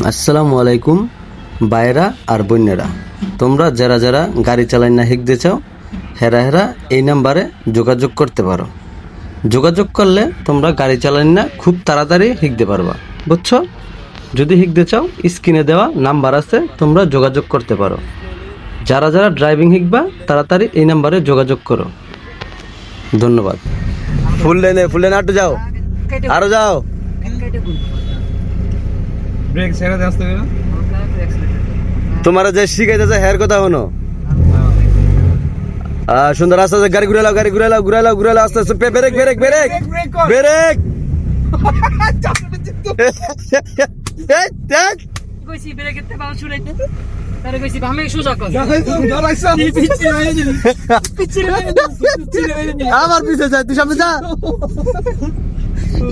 আসসালামু আলাইকুম বাইরা আর বন্যেরা, তোমরা যারা যারা গাড়ি চালাই না শিখতে চাও হেরা হেরা এই নাম্বারে যোগাযোগ করতে পারো। যোগাযোগ করলে তোমরা গাড়ি চালাই না খুব তাড়াতাড়ি শিখতে পারবা, বুঝছো? যদি শিখতে চাও স্ক্রিনে দেওয়া নাম্বার আছে, তোমরা যোগাযোগ করতে পারো। যারা যারা ড্রাইভিং শিখবা তাড়াতাড়ি এই নাম্বারে যোগাযোগ করো। ধন্যবাদ। ফুল লাইনে আটু যাও, আরো যাও। ব্রেক ছেড়ে দে আসতে হবে। তোমারা যে শিখাইতেছে হের কথা হনো। সুন্দর আস্তে আস্তে গাড়ি ঘুরে লাও আস্তে আস্তে। ব্রেক কইছি ব্রেকের তে বাউ ছুড়াইতে তারে কইছি বামে সোজা কর আমার পিছে যা, তুই সামনে যা।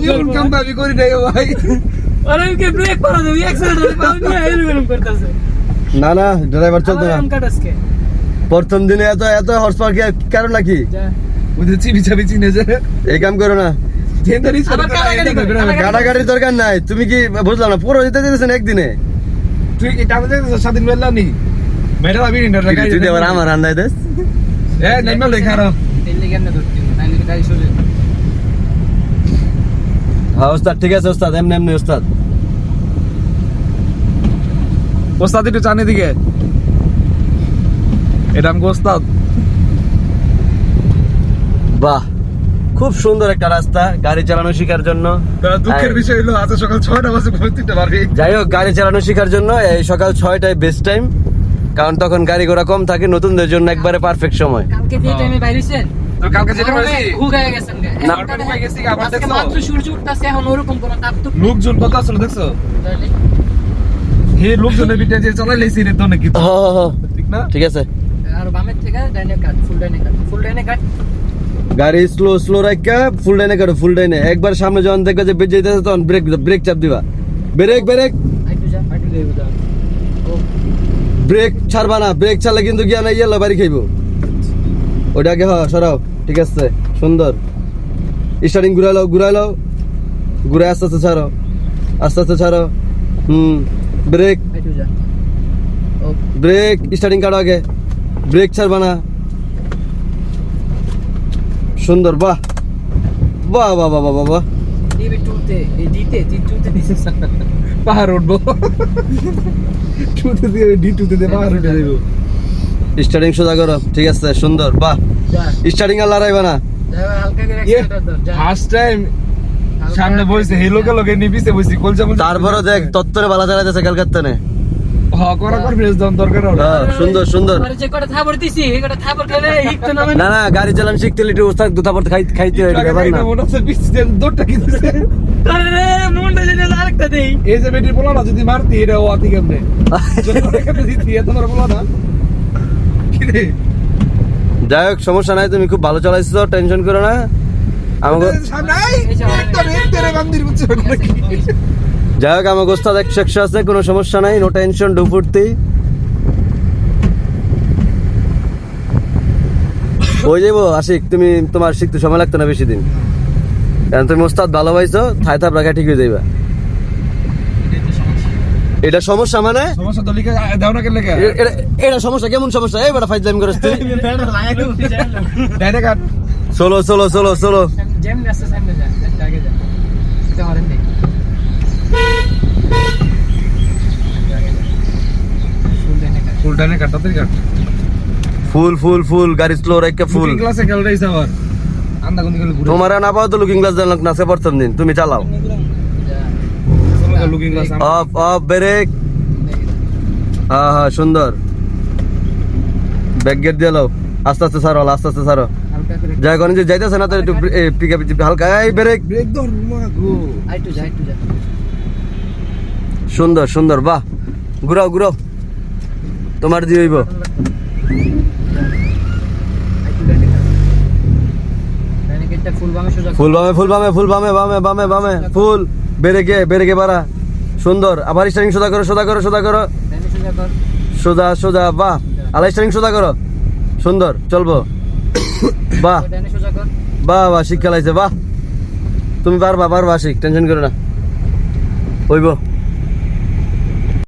ইউন কাম দাবি করি নাই ভাই। আরে ওকে ব্রেক করা দাও, অ্যাক্সিডেন্ট বাউ নিয়ে এরকম করতেছে। না ড্রাইভার চলতে না। আম কাটাসকে প্রথম দিনে এত হর্স পাওয়ার কি কারণ নাকি? ওদের চিবি চিনে যে এই কাম করো না। জেন্দারি আবার গাড়াগাড়ির দরকার নাই। তুমি কি বুঝলাম না, পুরো দিতে দিতেছেন একদিনে। তুই কি টাকা দিতে স্বাধীন বেলা নি মেডাল আবি নি টাকা তুই আবার আমার আন্দাই দেস। এ নাইমাল দেখারো তেলে কেন ধরতি নাইলে গাড়ি সোজা। হ্যাঁ ওস্তাদ, ঠিক আছে ওস্তাদ, এমনি ওস্তাদ। ওস্তাদ একটু চানে দিকে এটা আমি ওস্তাদ। বাহ, খুব সুন্দর একটা রাস্তা গাড়ি চালানো শেখার জন্য। দুঃখের বিষয় হলো আজ সকাল 6টা বাজে পৌঁছতে পারবি। যাই হোক, গাড়ি চালানো শেখার জন্য এই সকাল 6টায় বেস্ট টাইম, কারণ তখন গাড়ি ঘোড়া কম থাকে। নতুনদের জন্য একবারে পারফেক্ট সময়। কালকে যে টাইমে বাইরেছেন তো কালকে যেটা বলছি হুগায় গেছেন না হয়ে গেছি আবার আজকে দেখছো মাত্র সূর্য উঠতাছে, এখন ওরকম কোন তাপ তো লোকজন কত আসলে দেখছো? হে লোকজনের ভিতরে যে চালাই লেছি রে তো নাকি ঠিক না? ঠিক আছে, আর বামের থেকে ডাইনে কাট, ফুল ডাইনে কাট। গাড়ি স্লো রাখা ফুল ডাইনে কাটো, ফুল ডাইনে। একবার সামনে যখন দেখবে যে বেজে যেতেছে তখন ব্রেক চাপ দিবা। ব্রেক আইটু যা ও ব্রেক ছাড়বা না। ব্রেক ছাড়লে কিন্তু গিয়া না ইয়েলো বাড়ি খাইবো। ওটাকে সরাও। ঠিক আছে, সুন্দর। স্টার্টিং ঘুরাই লাও ঘুরে আস্তে আস্তে ছাড়ো। ব্রেক আইটু যা ও ব্রেক স্টার্টিং কাটো আগে, ব্রেক ছাড়বা না। সুন্দর, বাহ। ডিবি টুতে এই দিতে দিছিস পাহাড় উঠবো টুতে দিয়ে টুতে দিয়ে পাহাড় উঠে দেবো। স্টার্টিং সোজা করো। ঠিক আছে, সুন্দর, বাহ। যা স্টার্টিং আর লড়াইবা না। হালকা করে অ্যাক্সিডেন্ট ধর যা। ফার্স্ট টাইম সামনে বসে হে লোকে নিবিছে বসি কলজা বলছে তারপরে দেখ তত্তরে বালা চালাইতেছে কালকাত্তানে। হ্যাঁ করা ফ্রেশ দাম দরকার হলো সুন্দর। আরে যে কটা থাবর দিছি এই কটা থাবর খেলে হিকতো না মানে না গাড়ি চালানো শিখতে হলে একটু ওস্তাদ দুতাপর খাইতে হয়, এটা ব্যাপার না। মনে হচ্ছে পিছনে দৌড়টা কি দিছে আরে মুন্ডা যেন আরেকটা দেই। এই যে বেটি বলা না যদি মারতি এটা ও আতি কেমনে কেমনে দিতি এত বড় বলা না কি রে। যাই হোক, সমস্যা নাই, তুমি খুব ভালো চালাইছো, টেনশন করো না। আমাকে সামনে তেরে বান্দির বুঝছো নাকি যাই হোক, আমার ওস্তাদ 100 আছে, কোনো সমস্যা নাই, নো টেনশন, ডু ফুর্তি। হয়ে যাবো আশিক, তুমি তোমার শিখতে সময় লাগতো না বেশি দিন, কারণ তুমি ওস্তাদ ভালো পাইছো। থাই থাপ রাখা ঠিক হয়ে যাইবা। এটা সমস্যা মানে সমস্যা তো লিখে দাও না কেন লেখা এটা সমস্যা কেমন সমস্যা? এই বেটা ফাইজলামি করিস তুই। ডাইরেক্ট কাট চলো জেম রাস্তা সামনে যা, একটা আগে যা। এটা হরেন দেই ফুল ডাইরেক্ট কাট তাড়াতাড়ি কাট ফুল গাড়ি স্লো রাখা ফুল। ক্লাসে গেল রে সাবার আন্দা কোন দিকে ঘুরে তোমার না পাও তো লুকিং গ্লাস জানলাম না, সে প্রথম দিন তুমি চালাও। Looking glass of break. হ্যাঁ সুন্দর। ব্যাক গেট দিয়ে লাও, আস্তে আস্তে ছাড়ো। হালকা করে যাই কোন যে যাইতেছে না তো একটু পিকআপ হালকা। এই ব্রেক ব্রেক ধর গো আইটু যা সুন্দর, বাহ। ঘুরাও তোমার দিয়ে হইব। ডাইনে গেটটা ফুল বামে সোজা বামে ফুল। বেরেকে বাড়া। সুন্দর। আবার স্টারিং সোজা করো। ডাইনে সোজা কর সোজা, বাহ। আলাই স্টারিং সোজা করো। সুন্দর, চলবো। বাহ ডাইনে সোজা কর শিক্ষা লাইছে, বাহ। তুমি পারবা শিখ, টেনশন করো না, হইব।